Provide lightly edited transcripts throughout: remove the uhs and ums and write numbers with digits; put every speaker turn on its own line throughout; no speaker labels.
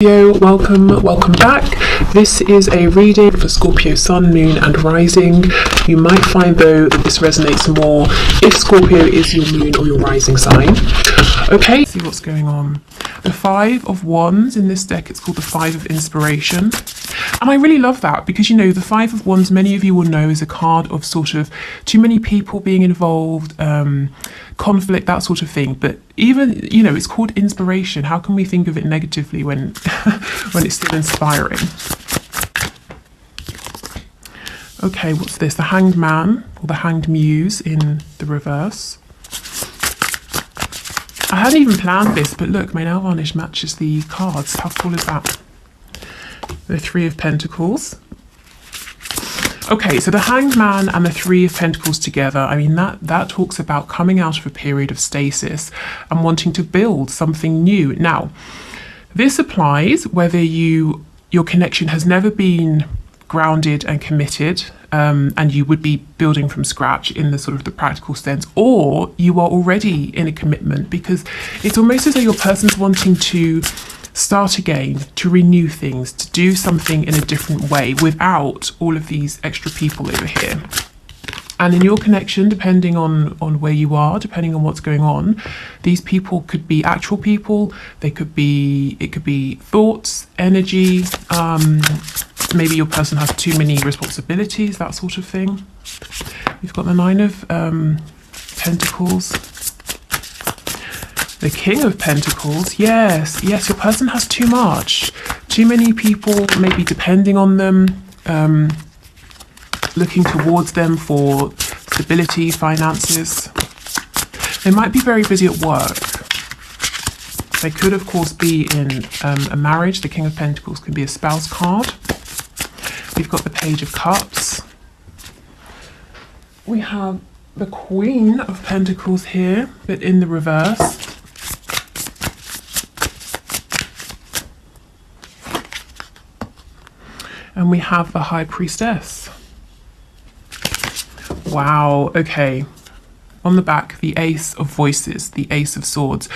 Welcome back. This is a reading for Scorpio Sun, Moon and Rising. You might find though that this resonates more if Scorpio is your moon or your rising sign. Okay, see what's going on. The Five of Wands in this deck, it's called the Five of Inspiration. And I really love that because, you know, the Five of Wands, many of you will know, is a card of sort of too many people being involved, conflict, that sort of thing. But even, you know, it's called inspiration. How can we think of it negatively when when it's still inspiring? Okay, what's this? The Hanged Man or the Hanged Muse in the reverse. I hadn't even planned this, but look, my nail varnish matches the cards. How cool is that? The Three of Pentacles. Okay, so the Hanged Man and the Three of Pentacles together, I mean, that talks about coming out of a period of stasis and wanting to build something new. Now, this applies whether your connection has never been grounded and committed, and you would be building from scratch in the sort of the practical sense, or you are already in a commitment, because it's almost as though your person's wanting to start again, to renew things, to do something in a different way without all of these extra people over here. And in your connection, depending on where you are, depending on what's going on, these people could be actual people, it could be thoughts, energy, maybe your person has too many responsibilities, that sort of thing. We've got the Nine of Pentacles. The King of Pentacles, yes, your person has too much. Too many people maybe depending on them, looking towards them for stability, finances. They might be very busy at work. They could, of course, be in a marriage. The King of Pentacles can be a spouse card. We've got the Page of Cups. We have the Queen of Pentacles here, but in the reverse. And we have the High Priestess. Wow, okay. On the back, the Ace of Voices, the Ace of Swords.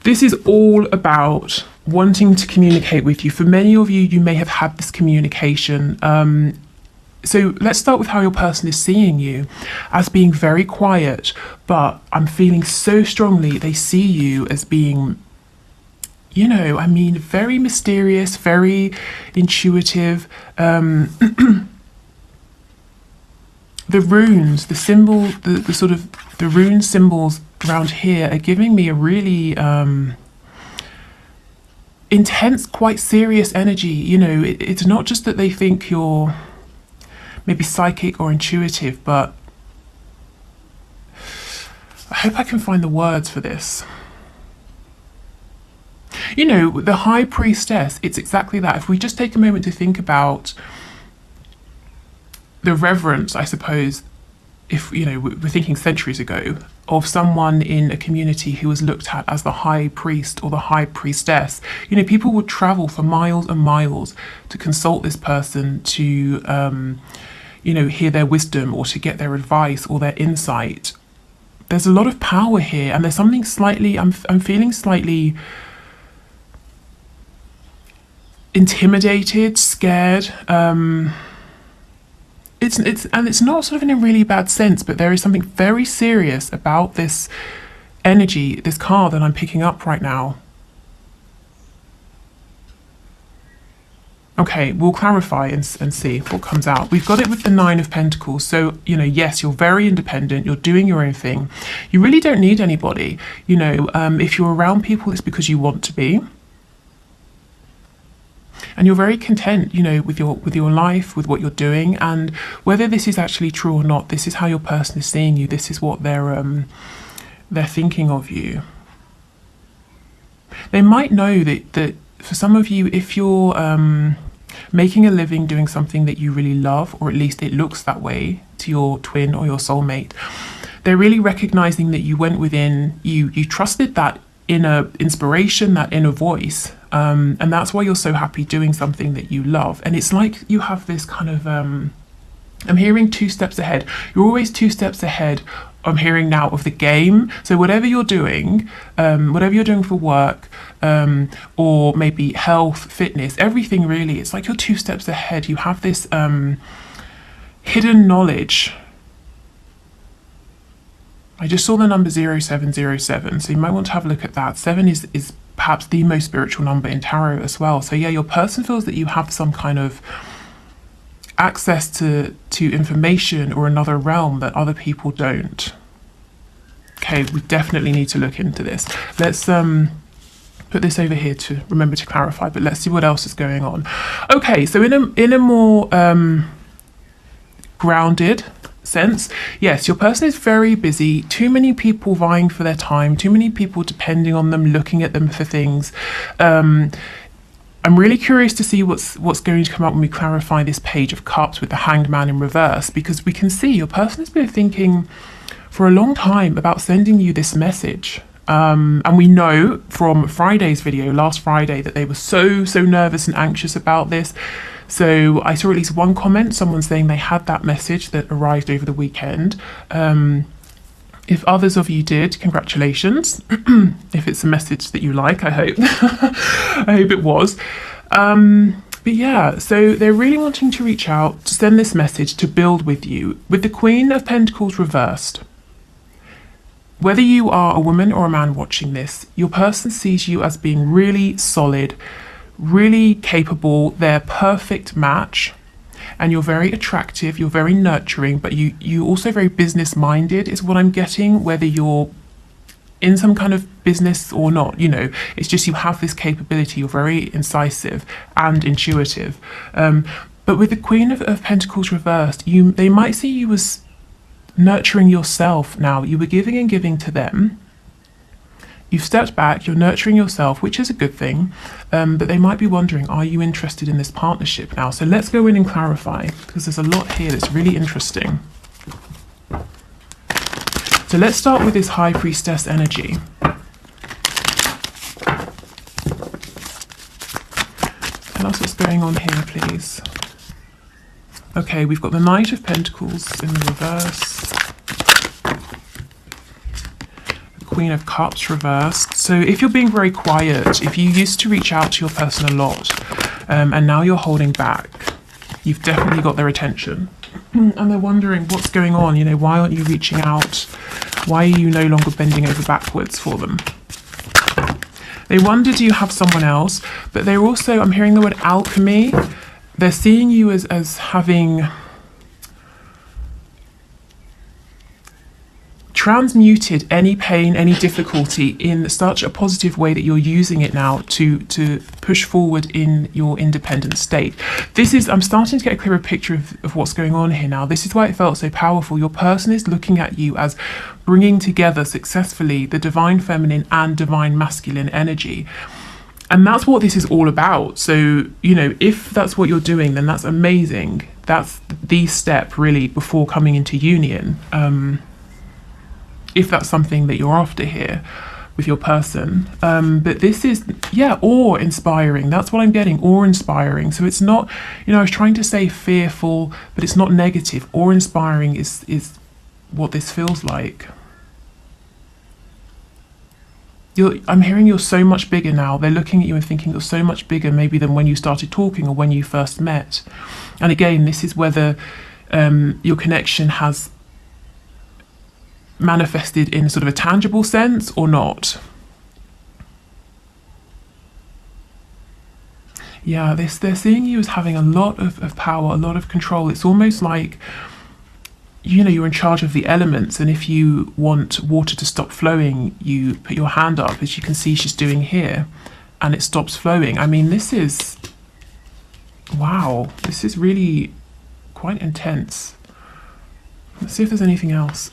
This is all about wanting to communicate with you. For many of you, you may have had this communication. So let's start with how your person is seeing you, as being very quiet, but I'm feeling so strongly they see you as being, you know, I mean, very mysterious, very intuitive. The runes, the symbol, the sort of the rune symbols around here are giving me a really intense, quite serious energy. You know, it's not just that they think you're maybe psychic or intuitive, but I hope I can find the words for this. You know, the High Priestess, it's exactly that. If we just take a moment to think about the reverence, I suppose, if, you know, we're thinking centuries ago, of someone in a community who was looked at as the High Priest or the High Priestess. You know, people would travel for miles and miles to consult this person, to, you know, hear their wisdom or to get their advice or their insight. There's a lot of power here, and there's something slightly, I'm feeling slightly intimidated, scared. It's not sort of in a really bad sense, but there is something very serious about this energy, this card that I'm picking up right now. Okay, we'll clarify and see what comes out. We've got it with the Nine of Pentacles. So, you know, yes, you're very independent. You're doing your own thing. You really don't need anybody. You know, if you're around people, it's because you want to be. And you're very content, you know, with your life, with what you're doing. And whether this is actually true or not, this is how your person is seeing you. This is what they're thinking of you. They might know that for some of you, if you're making a living doing something that you really love, or at least it looks that way to your twin or your soulmate, they're really recognizing that you went within, you trusted that inner inspiration, that inner voice. And that's why you're so happy doing something that you love. And it's like you have this kind of, I'm hearing 2 steps ahead. You're always 2 steps ahead I'm hearing now of the game. So whatever you're doing for work, or maybe health, fitness, everything really, it's like you're 2 steps ahead. You have this hidden knowledge. I just saw the number 0707, so you might want to have a look at that. 7 is perhaps the most spiritual number in tarot as well. So yeah, your person feels that you have some kind of access to information or another realm that other people don't. Okay, we definitely need to look into this. Let's put this over here to remember to clarify, but let's see what else is going on. Okay, so in a more grounded sense, yes, your person is very busy. Too many people vying for their time, too many people depending on them, looking at them for things. I'm really curious to see what's going to come up when we clarify this Page of Cups with the Hanged Man in reverse, because we can see your person has been thinking for a long time about sending you this message. And we know from Friday's video, last Friday, that they were so nervous and anxious about this. So I saw at least one comment, someone saying they had that message that arrived over the weekend. If others of you did, congratulations. If it's a message that you like, I hope. I hope it was. But yeah, so they're really wanting to reach out, to send this message, to build with you. With the Queen of Pentacles reversed, whether you are a woman or a man watching this, your person sees you as being really solid, really capable, they're perfect match. And you're very attractive, you're very nurturing, but you also very business minded is what I'm getting, whether you're in some kind of business or not, you know, it's just you have this capability, you're very incisive and intuitive. But with the Queen of Pentacles reversed, they might see you as nurturing yourself now. You were giving and giving to them. You've stepped back, you're nurturing yourself, which is a good thing, but they might be wondering, are you interested in this partnership now? So let's go in and clarify, because there's a lot here that's really interesting. So let's start with this High Priestess energy. Tell us what's going on here, please. Okay, we've got the Knight of Pentacles in the reverse. Queen of Cups reversed. So if you're being very quiet, if you used to reach out to your person a lot, and now you're holding back, you've definitely got their attention. And they're wondering what's going on, you know, why aren't you reaching out? Why are you no longer bending over backwards for them? They wonder, do you have someone else? But they're also, I'm hearing the word alchemy. They're seeing you as having transmuted any pain, any difficulty in such a positive way that you're using it now to push forward in your independent state. This is, I'm starting to get a clearer picture of what's going on here now. This is why it felt so powerful. Your person is looking at you as bringing together successfully the divine feminine and divine masculine energy. And that's what this is all about. So, you know, if that's what you're doing, then that's amazing. That's the step really before coming into union. If that's something that you're after here with your person. But this is, yeah, awe-inspiring. That's what I'm getting, awe-inspiring. So it's not, you know, I was trying to say fearful, but it's not negative. Awe-inspiring is what this feels like. I'm hearing you're so much bigger now. They're looking at you and thinking you're so much bigger maybe than when you started talking or when you first met. And again, this is whether your connection has manifested in sort of a tangible sense or not. Yeah, they're seeing you as having a lot of power, a lot of control. It's almost like, you know, you're in charge of the elements, and if you want water to stop flowing, you put your hand up, as you can see she's doing here, and it stops flowing. I mean, this is, wow, this is really quite intense. Let's see if there's anything else.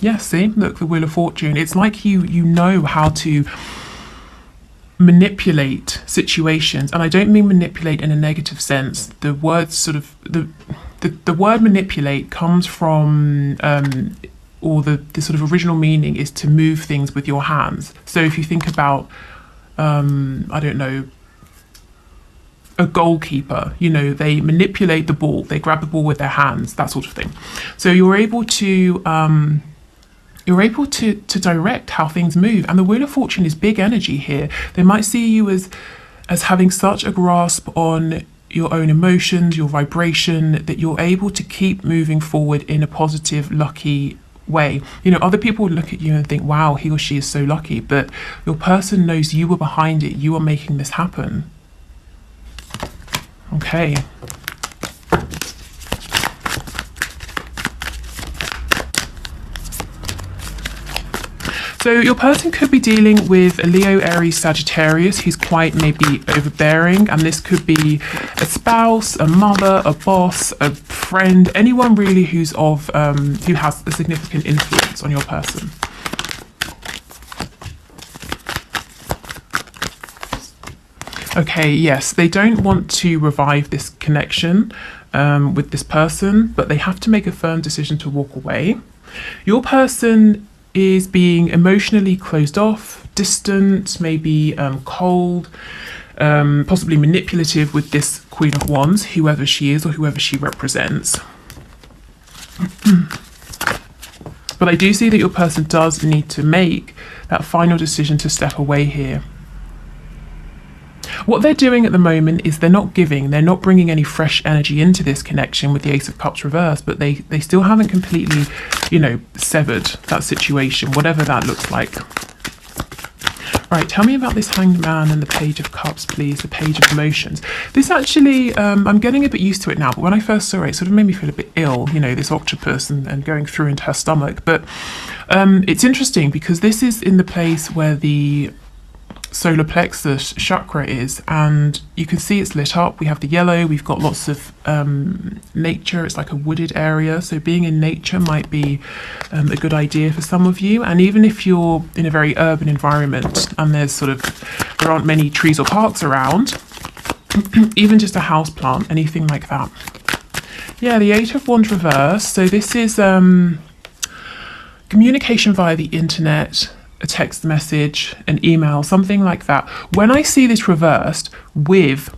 Yeah, see, look, the Wheel of Fortune. It's like you know how to manipulate situations, and I don't mean manipulate in a negative sense. The word sort of the word manipulate comes from or the sort of original meaning is to move things with your hands. So if you think about I don't know, a goalkeeper. You know, they manipulate the ball, they grab the ball with their hands, that sort of thing. So you're able to direct how things move. And the Wheel of Fortune is big energy here. They might see you as having such a grasp on your own emotions, your vibration, that you're able to keep moving forward in a positive, lucky way. You know, other people would look at you and think, wow, he or she is so lucky, but your person knows you were behind it. You are making this happen. Okay. So your person could be dealing with a Leo, Aries, Sagittarius who's quite maybe overbearing, and this could be a spouse, a mother, a boss, a friend, anyone really who's who has a significant influence on your person. Okay, yes, they don't want to revive this connection with this person, but they have to make a firm decision to walk away. Your person is being emotionally closed off, distant, maybe cold, possibly manipulative with this Queen of Wands, whoever she is or whoever she represents. But I do see that your person does need to make that final decision to step away here. What they're doing at the moment is they're not giving, they're not bringing any fresh energy into this connection with the Ace of Cups reversed, but they still haven't completely, you know, severed that situation, whatever that looks like. Right, tell me about this Hanged Man and the Page of Cups, please, the Page of Emotions. This actually, I'm getting a bit used to it now, but when I first saw it, it sort of made me feel a bit ill, you know, this octopus and going through into her stomach. But it's interesting because this is in the place where the solar plexus chakra is, and you can see it's lit up. We have the yellow, we've got lots of nature. It's like a wooded area, so being in nature might be a good idea for some of you. And even if you're in a very urban environment and there aren't many trees or parks around, even just a house plant, anything like that. Yeah, the Eight of Wands reversed. So this is communication via the internet, a text message, an email, something like that. When I see this reversed with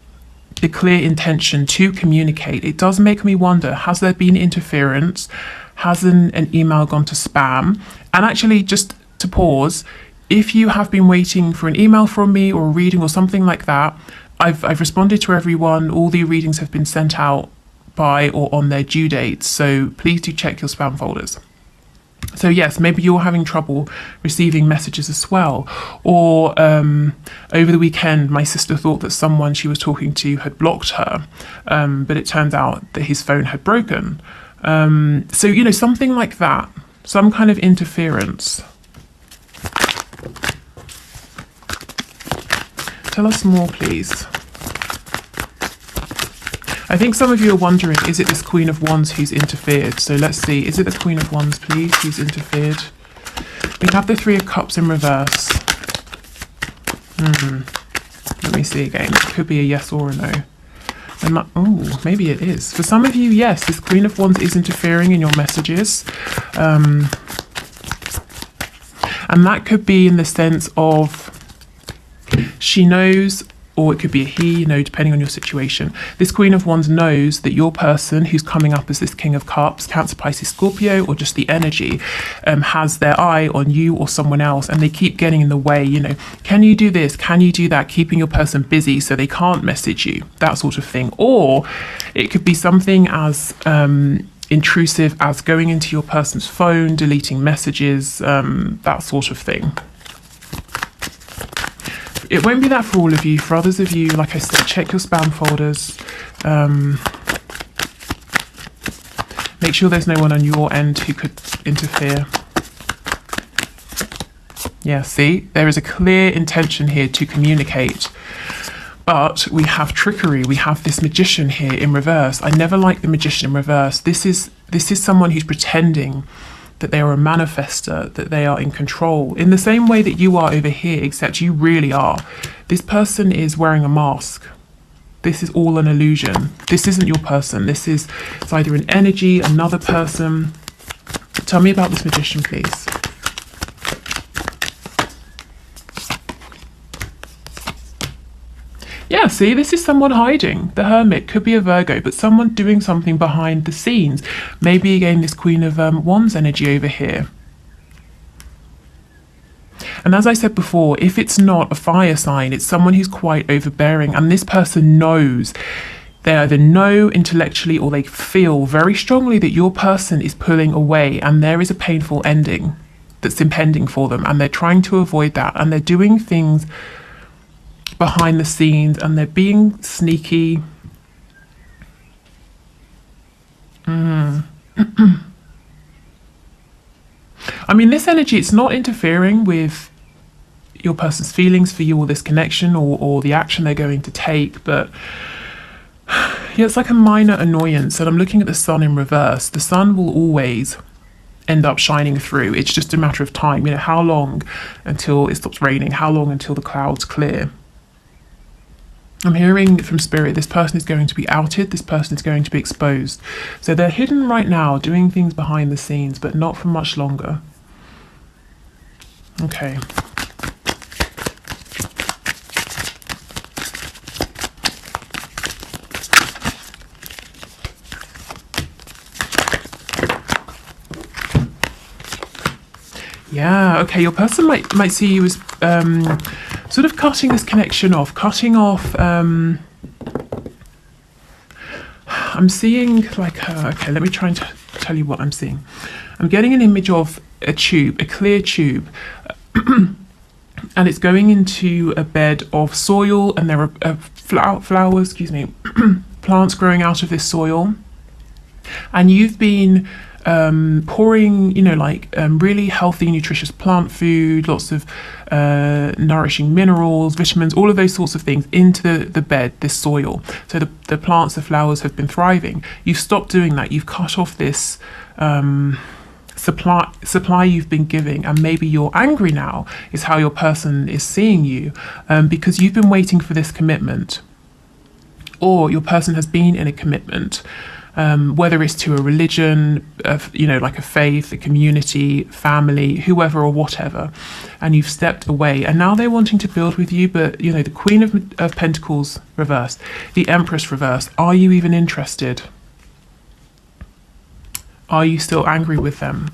the clear intention to communicate, it does make me wonder, has there been interference? Has an email gone to spam? And actually, just to pause, if you have been waiting for an email from me or a reading or something like that, I've responded to everyone. All the readings have been sent out by or on their due dates, so please do check your spam folders. So yes, maybe you're having trouble receiving messages as well. Or over the weekend, my sister thought that someone she was talking to had blocked her, but it turned out that his phone had broken. So, you know, something like that, some kind of interference. Tell us more, please. I think some of you are wondering, is it this Queen of Wands who's interfered? So let's see, is it the Queen of Wands, please, who's interfered? We have the Three of Cups in reverse. Let me see again. It could be a yes or a no. Oh, maybe it is. For some of you, yes, this Queen of Wands is interfering in your messages. And that could be in the sense of she knows, or it could be a he, you know, depending on your situation. This Queen of Wands knows that your person who's coming up as this King of Cups, Cancer, Pisces, Scorpio, or just the energy, has their eye on you or someone else, and they keep getting in the way, you know, can you do this? Can you do that? Keeping your person busy so they can't message you, that sort of thing. Or it could be something as intrusive as going into your person's phone, deleting messages, that sort of thing. It won't be that for all of you. For others of you, like I said, check your spam folders. Make sure there's no one on your end who could interfere. Yeah, see, there is a clear intention here to communicate. But we have trickery. We have this magician here in reverse. I never like the magician in reverse. This is someone who's pretending that they are a manifester, that they are in control, in the same way that you are over here, except you really are. This person is wearing a mask. This is all an illusion. This isn't your person. It's either an energy, another person. Tell me about this magician, please. Yeah, Yeah, see, this is someone hiding. The Hermit could be a Virgo, but someone doing something behind the scenes. Maybe again this Queen of Wands energy over here. And as I said before, if it's not a fire sign, it's someone who's quite overbearing, and this person knows. They either know intellectually or they feel very strongly that your person is pulling away and there is a painful ending that's impending for them, and they're trying to avoid that, and they're doing things behind the scenes and they're being sneaky. I mean, this energy, it's not interfering with your person's feelings for you or this connection or the action they're going to take, but yeah, it's like a minor annoyance. And I'm looking at the sun in reverse. The sun will always end up shining through. It's just a matter of time. You know, how long until it stops raining? How long until the clouds clear? I'm hearing from Spirit, this person is going to be outed. This person is going to be exposed. So they're hidden right now, doing things behind the scenes, but not for much longer. Okay. Yeah, okay, your person might see you as sort of cutting this connection off, I'm seeing like, okay, let me try and tell you what I'm seeing. I'm getting an image of a tube, a clear tube, and it's going into a bed of soil, and there are flowers, plants growing out of this soil, and you've been pouring, really healthy, nutritious plant food, lots of nourishing minerals, vitamins, all of those sorts of things into the bed, this soil. So the plants, the flowers have been thriving. You've stopped doing that. You've cut off this supply you've been giving, and maybe you're angry now is how your person is seeing you, because you've been waiting for this commitment, or your person has been in a commitment. Whether it's to a religion, like a faith, a community, family, whoever or whatever, and you've stepped away, and now they're wanting to build with you, but the Queen of Pentacles reversed, the Empress reversed. Are you even interested? Are you still angry with them?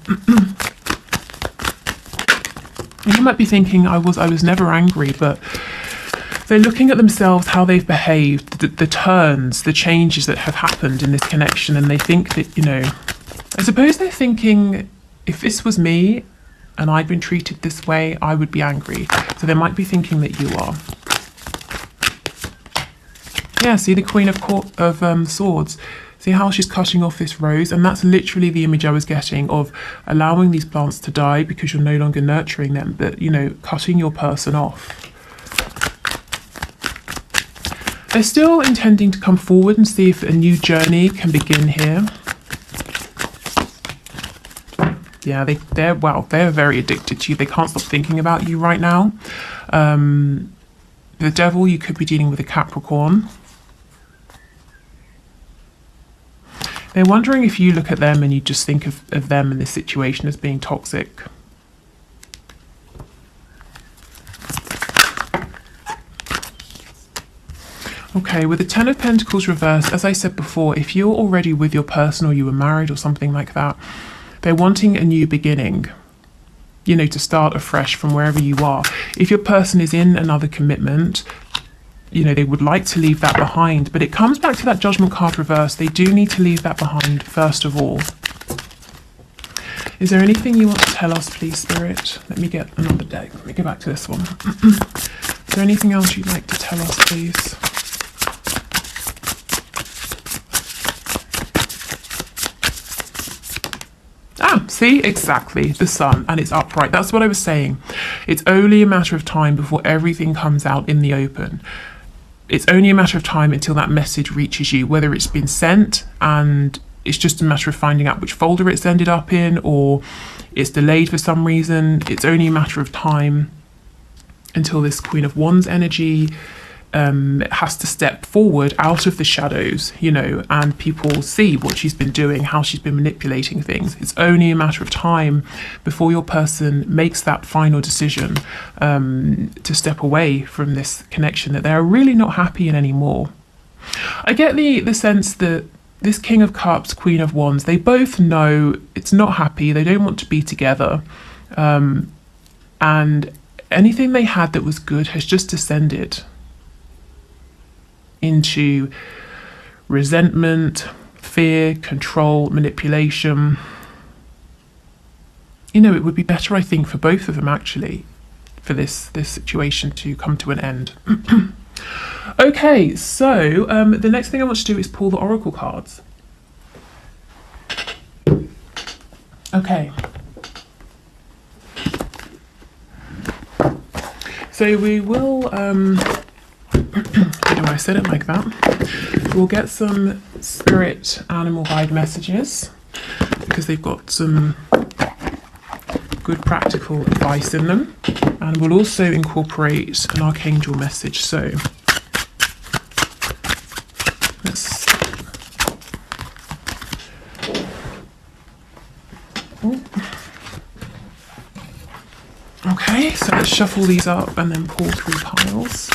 You might be thinking, I was never angry, but they're looking at themselves, how they've behaved, the turns, the changes that have happened in this connection, and they think that, I suppose they're thinking, if this was me and I'd been treated this way, I would be angry. So they might be thinking that you are. Yeah, see the Queen of Swords. See how she's cutting off this rose, and that's literally the image I was getting of allowing these plants to die because you're no longer nurturing them, but, cutting your person off. They're still intending to come forward and see if a new journey can begin here. Yeah, they're very addicted to you. They can't stop thinking about you right now. The Devil, you could be dealing with a Capricorn. They're wondering if you look at them and you just think of them in this situation as being toxic. Okay, with the Ten of Pentacles reversed, as I said before, if you're already with your person or you were married or something like that, they're wanting a new beginning, to start afresh from wherever you are. If your person is in another commitment, they would like to leave that behind, but it comes back to that Judgment card reversed. They do need to leave that behind first of all. Is there anything you want to tell us, please, Spirit? Let me get another deck. Let me go back to this one. Is there anything else you'd like to tell us, please? See, exactly, the sun, and it's upright. That's what I was saying. It's only a matter of time before everything comes out in the open. It's only a matter of time until that message reaches you, whether it's been sent and it's just a matter of finding out which folder it's ended up in, or it's delayed for some reason. It's only a matter of time until this Queen of Wands energy has to step forward out of the shadows, you know, and people see what she's been doing, how she's been manipulating things. It's only a matter of time before your person makes that final decision to step away from this connection that they're really not happy in anymore. I get the sense that this King of Cups, Queen of Wands, they both know it's not happy, they don't want to be together, and anything they had that was good has just descended into resentment, fear, control, manipulation. You know, it would be better, I think, for both of them actually, for this situation to come to an end. Okay, so the next thing I want to do is pull the oracle cards. Okay. So we will, I said it like that. We'll get some spirit animal guide messages because they've got some good practical advice in them. And we'll also incorporate an archangel message. So let's... Okay, so let's shuffle these up and then pull through piles.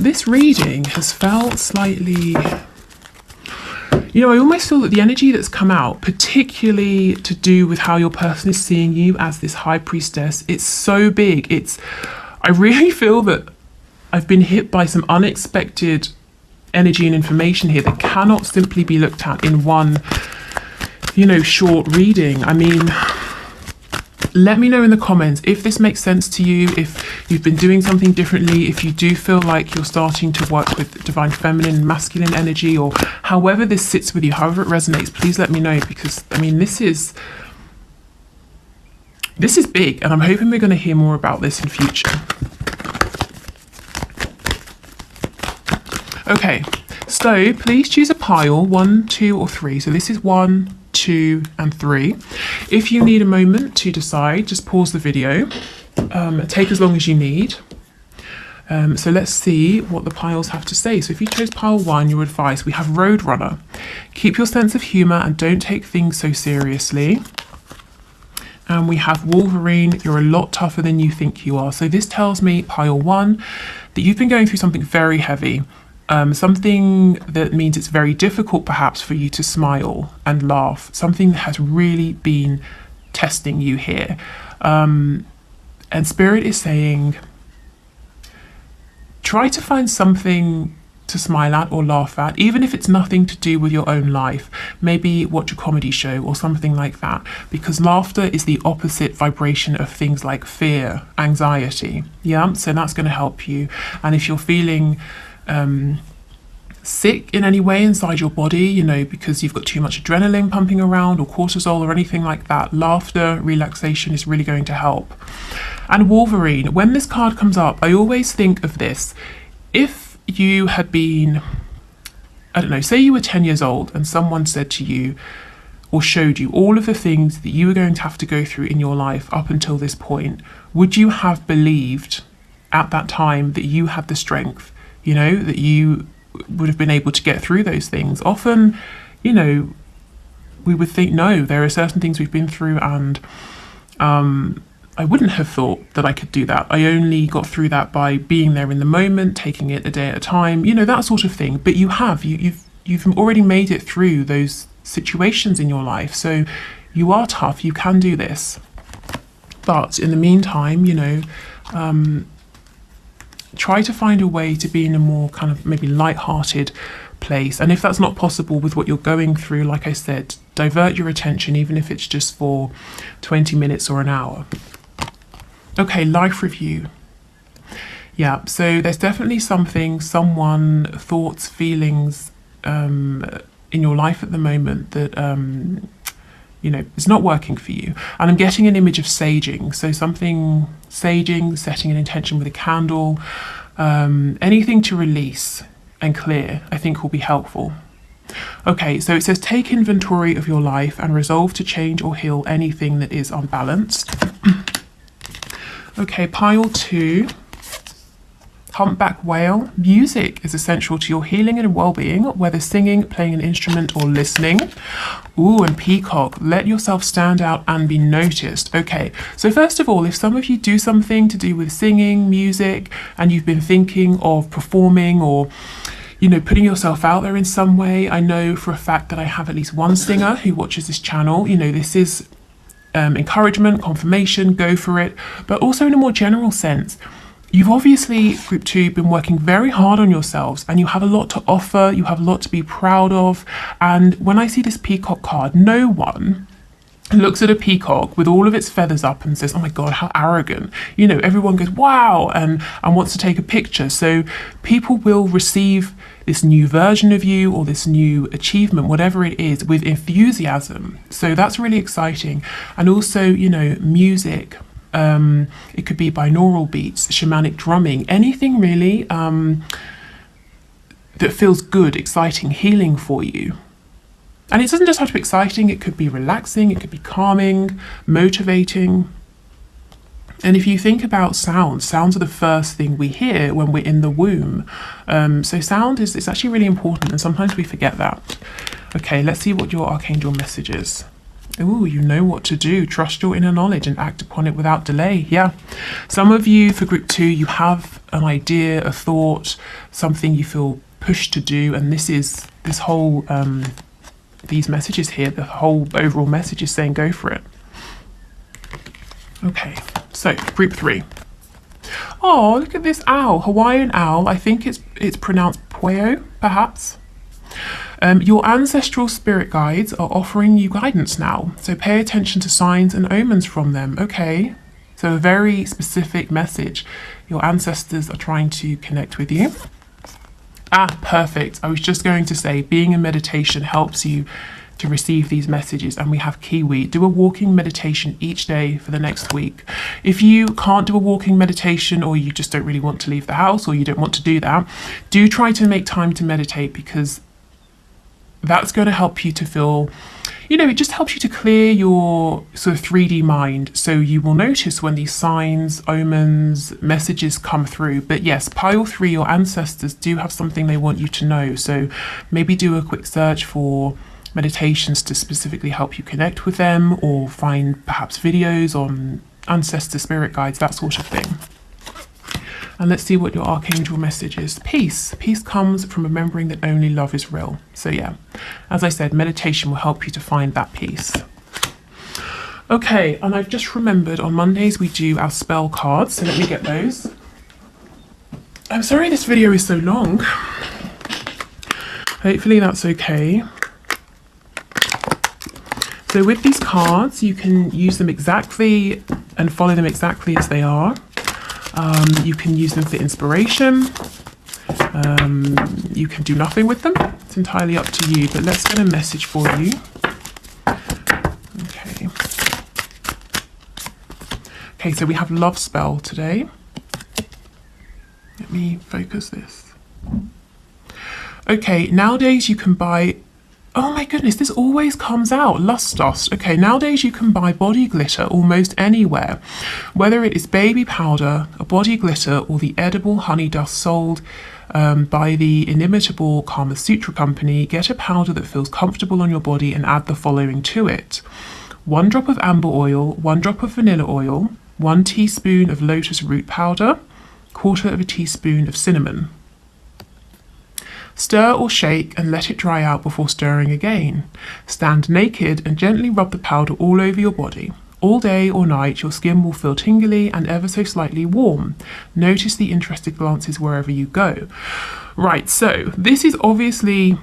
This reading has felt slightly, you know, I almost feel that the energy that's come out, particularly to do with how your person is seeing you as this high priestess, it's so big. I really feel that I've been hit by some unexpected energy and information here that cannot simply be looked at in one, you know, short reading. I mean, let me know in the comments if this makes sense to you, if you've been doing something differently, if you do feel like you're starting to work with divine feminine and masculine energy, or however this sits with you, however it resonates, please let me know, because I mean, this is big, and I'm hoping we're going to hear more about this in future. Okay, so please choose a pile, 1, 2, or 3. So this is 1, 2, and 3. If you need a moment to decide, just pause the video. Take as long as you need. So let's see what the piles have to say. So if you chose pile 1, your advice, we have Roadrunner. Keep your sense of humour and don't take things so seriously. And we have Wolverine, you're a lot tougher than you think you are. So this tells me, pile 1, that you've been going through something very heavy. Something that means it's very difficult perhaps for you to smile and laugh. Something that has really been testing you here. And Spirit is saying, try to find something to smile at or laugh at, even if it's nothing to do with your own life. Maybe watch a comedy show or something like that, because laughter is the opposite vibration of things like fear, anxiety. Yeah, so that's going to help you. And if you're feeling sick in any way inside your body, you know, because you've got too much adrenaline pumping around or cortisol or anything like that, laughter, relaxation is really going to help. And Wolverine, when this card comes up, I always think of this. If you had been, I don't know, say you were 10 years old and someone said to you or showed you all of the things that you were going to have to go through in your life up until this point, would you have believed at that time that you had the strength? You know, that you would have been able to get through those things. Often, you know, we would think, no, there are certain things we've been through and I wouldn't have thought that I could do that. I only got through that by being there in the moment, taking it a day at a time, you know, that sort of thing. But you've already made it through those situations in your life. So you are tough, you can do this. But in the meantime, you know, try to find a way to be in a more kind of maybe light-hearted place. And if that's not possible with what you're going through, like I said, divert your attention, even if it's just for 20 minutes or an hour. Okay, life review. Yeah, so there's definitely something, someone, thoughts, feelings in your life at the moment that, you know, it's not working for you. And I'm getting an image of saging. So something saging, setting an intention with a candle, anything to release and clear, I think will be helpful. Okay, so it says take inventory of your life and resolve to change or heal anything that is unbalanced. Okay, pile 2. Humpback whale. Music is essential to your healing and well-being, whether singing, playing an instrument, or listening. Ooh, and peacock. Let yourself stand out and be noticed. Okay, so first of all, if some of you do something to do with singing, music, and you've been thinking of performing or, you know, putting yourself out there in some way, I know for a fact that I have at least one singer who watches this channel. You know, this is encouragement, confirmation, go for it. But also in a more general sense, you've obviously, group 2, been working very hard on yourselves and you have a lot to offer, you have a lot to be proud of. And when I see this peacock card, no one looks at a peacock with all of its feathers up and says, oh my God, how arrogant. You know, everyone goes, wow, and wants to take a picture. So people will receive this new version of you or this new achievement, whatever it is, with enthusiasm. So that's really exciting. And also, you know, music. It could be binaural beats, shamanic drumming, anything really that feels good, exciting, healing for you. And it doesn't just have to be exciting, it could be relaxing, it could be calming, motivating. And if you think about sounds are the first thing we hear when we're in the womb. So sound is actually really important, and sometimes we forget that. Okay, let's see what your archangel message is. Ooh, you know what to do. Trust your inner knowledge and act upon it without delay. Yeah. Some of you, for group 2, you have an idea, a thought, something you feel pushed to do. And this whole, these messages here, the whole overall message is saying go for it. Okay. So group 3. Oh, look at this owl, Hawaiian owl. I think it's pronounced Pueo, perhaps. Your ancestral spirit guides are offering you guidance now, so pay attention to signs and omens from them. Okay, so a very specific message. Your ancestors are trying to connect with you. Ah, perfect. I was just going to say, being in meditation helps you to receive these messages, and we have Kiwi. Do a walking meditation each day for the next week. If you can't do a walking meditation, or you just don't really want to leave the house, or you don't want to do that, do try to make time to meditate, because that's going to help you to feel, you know, it just helps you to clear your sort of 3D mind. So you will notice when these signs, omens, messages come through. But yes, pile 3, your ancestors do have something they want you to know. So maybe do a quick search for meditations to specifically help you connect with them, or find perhaps videos on ancestor spirit guides, that sort of thing. And let's see what your archangel message is. Peace. Peace comes from remembering that only love is real. So yeah, as I said, meditation will help you to find that peace. Okay, and I've just remembered on Mondays we do our spell cards, so let me get those. I'm sorry this video is so long. Hopefully that's okay. So with these cards, you can use them exactly and follow them exactly as they are. You can use them for inspiration. You can do nothing with them. It's entirely up to you, but let's get a message for you. Okay. Okay, so we have love spell today. Let me focus this. Okay, nowadays you can buy, oh my goodness, this always comes out, lust dust. Okay, nowadays you can buy body glitter almost anywhere, whether it is baby powder, a body glitter, or the edible honey dust sold by the inimitable Kama Sutra company. Get a powder that feels comfortable on your body and add the following to it: 1 drop of amber oil, 1 drop of vanilla oil, 1 teaspoon of lotus root powder, 1/4 teaspoon of cinnamon. Stir or shake and let it dry out before stirring again. Stand naked and gently rub the powder all over your body. All day or night, your skin will feel tingly and ever so slightly warm. Notice the interested glances wherever you go. Right, so this is obviously,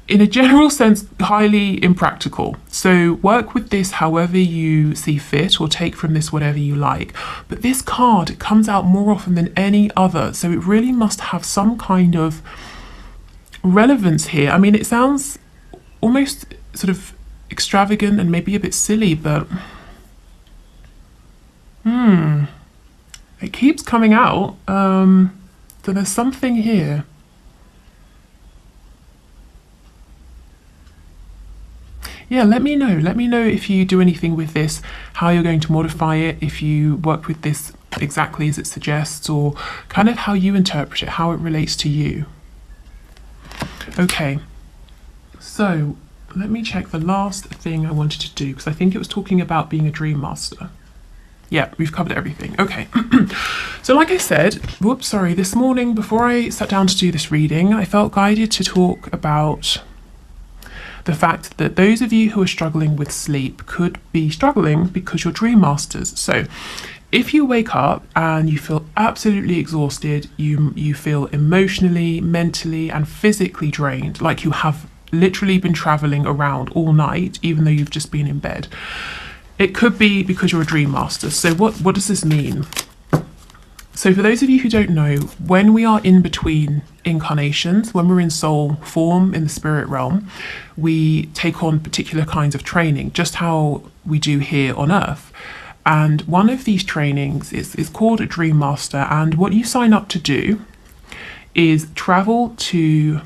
in a general sense, highly impractical. So work with this however you see fit, or take from this whatever you like. But this card, it comes out more often than any other, so it really must have some kind of relevance here. I mean, it sounds almost sort of extravagant and maybe a bit silly, but it keeps coming out. So there's something here. Yeah, let me know. Let me know if you do anything with this, how you're going to modify it, if you work with this exactly as it suggests, or kind of how you interpret it, how it relates to you. Okay, so let me check the last thing I wanted to do, because I think it was talking about being a dream master. Yeah, we've covered everything. Okay. So like I said, this morning before I sat down to do this reading, I felt guided to talk about the fact that those of you who are struggling with sleep could be struggling because you're dream masters. So if you wake up and you feel absolutely exhausted, you feel emotionally, mentally, and physically drained, like you have literally been traveling around all night, even though you've just been in bed, it could be because you're a dream master. So what does this mean? So for those of you who don't know, when we are in between incarnations, when we're in soul form in the spirit realm, we take on particular kinds of training, just how we do here on Earth. And one of these trainings is called a Dream Master. And what you sign up to do is travel to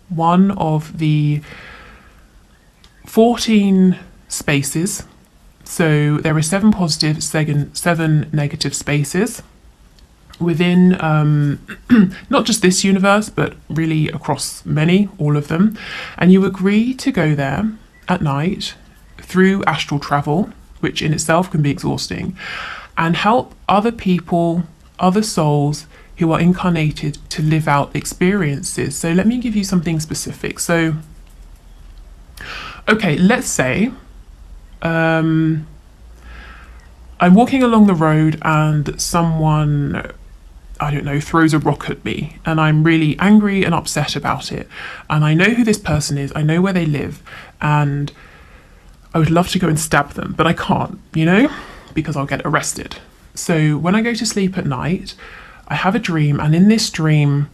one of the 14 spaces. So there are 7 positive, 7 negative spaces within not just this universe, but really across all of them. And you agree to go there at night through astral travel, which in itself can be exhausting, and help other people, other souls who are incarnated to live out experiences. So let me give you something specific. So, okay, let's say I'm walking along the road and someone, I don't know, throws a rock at me, and I'm really angry and upset about it. And I know who this person is, I know where they live, and I would love to go and stab them, but I can't, because I'll get arrested. So when I go to sleep at night, I have a dream, and in this dream,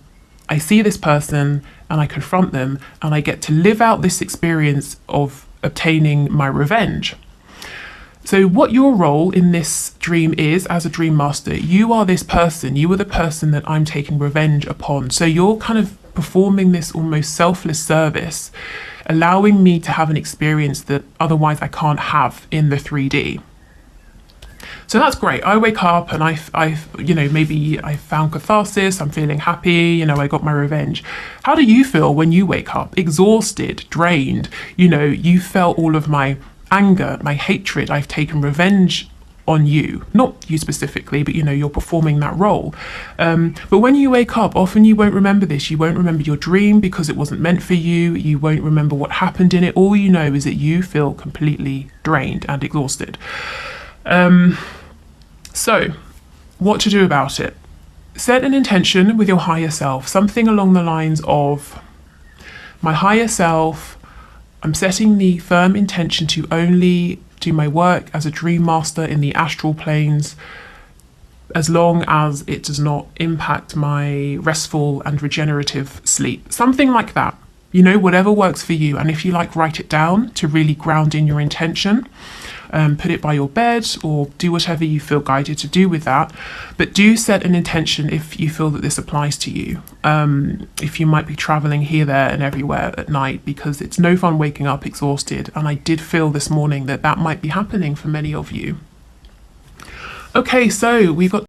I see this person and I confront them, and I get to live out this experience of obtaining my revenge. So what your role in this dream is as a dream master, you are this person, you are the person that I'm taking revenge upon. So you're kind of performing this almost selfless service, allowing me to have an experience that otherwise I can't have in the 3D. So that's great. I wake up and maybe I found catharsis, I'm feeling happy, I got my revenge. How do you feel when you wake up? Exhausted, drained, you felt all of my anger, my hatred, I've taken revenge on you. Not you specifically, but you're performing that role. But when you wake up, often you won't remember this. You won't remember your dream because it wasn't meant for you. You won't remember what happened in it. All you know is that you feel completely drained and exhausted. So what to do about it? Set an intention with your higher self, something along the lines of, my higher self, I'm setting the firm intention to only do my work as a dream master in the astral planes, as long as it does not impact my restful and regenerative sleep. Something like that. Whatever works for you. And if you write it down to really ground in your intention. Put it by your bed or do whatever you feel guided to do with that. But do set an intention if you feel that this applies to you. If you might be traveling here, there and everywhere at night, because it's no fun waking up exhausted. And I did feel this morning that might be happening for many of you. Okay, so we've got